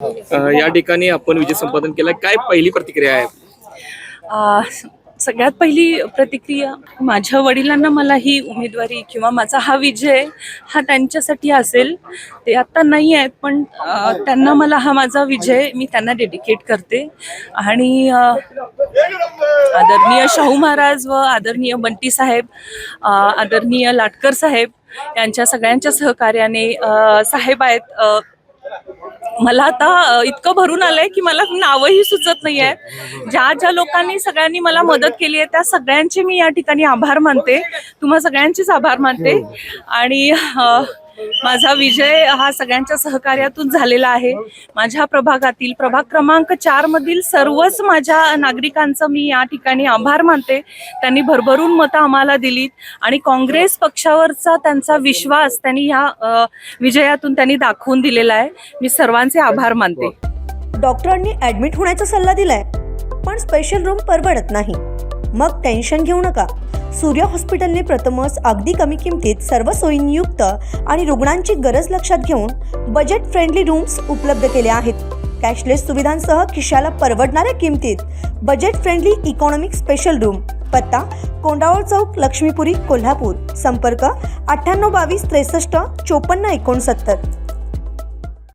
या ठिकाणी आपण विजय संपादन केलं, काय पहिली प्रतिक्रिया आहे? सगळ्यात पहिली प्रतिक्रिया, माझ्या वडिलांना मला ही उमेदवारी किंवा माझा हा विजय हा त्यांच्यासाठी असेल. ते आता नाही आहेत, पण त्यांना मला हा माझा विजय मी त्यांना डेडिकेट करते. आणि आदरणीय शाहू महाराज व आदरणीय बंटी साहेब, आदरणीय लाटकर साहेब यांच्या सगळ्यांच्या सहकार्याने साहेब आहेत. मला आता इतकं भरून आलंय की मला नावही सुचत नाही आहेत. ज्या ज्या लोकांनी सगळ्यांनी मला मदत केली आहे त्या सगळ्यांचे मी या ठिकाणी आभार मानते. तुम्हा सगळ्यांचेच आभार मानते. आणि माझा विजय हा सगळ्यांच्या सहकार्यातून झालेला आहे. माझ्या प्रभागातील प्रभाग क्रमांक 4 मधील सर्वच माझ्या नागरिकांचं मी या ठिकाणी आभार मानते. त्यांनी भरभरून मतं आम्हाला दिलीत आणि काँग्रेस पक्षावरचा त्यांचा विश्वास त्यांनी या विजयातून त्यांनी दाखवून दिलेला आहे. मी सर्वांचे आभार मानते. डॉक्टरांनी ऍडमिट होण्याचा सल्ला दिलाय, पण स्पेशल रूम परवडत नाही. मग टेन्शन घेऊ नका. सूर्या हॉस्पिटलने प्रथमच अगदी कमी किमतीत सर्व सोयींयुक्त आणि रुग्णांची गरज लक्षात घेऊन बजेट फ्रेंडली रूम्स उपलब्ध केले आहेत. कॅशलेस सुविधांसह खिशाला परवडणाऱ्या किमतीत budget friendly economic special room. पत्ता कोंडावळ चौक, लक्ष्मीपुरी, कोल्हापूर. संपर्क 9822 63 54 69.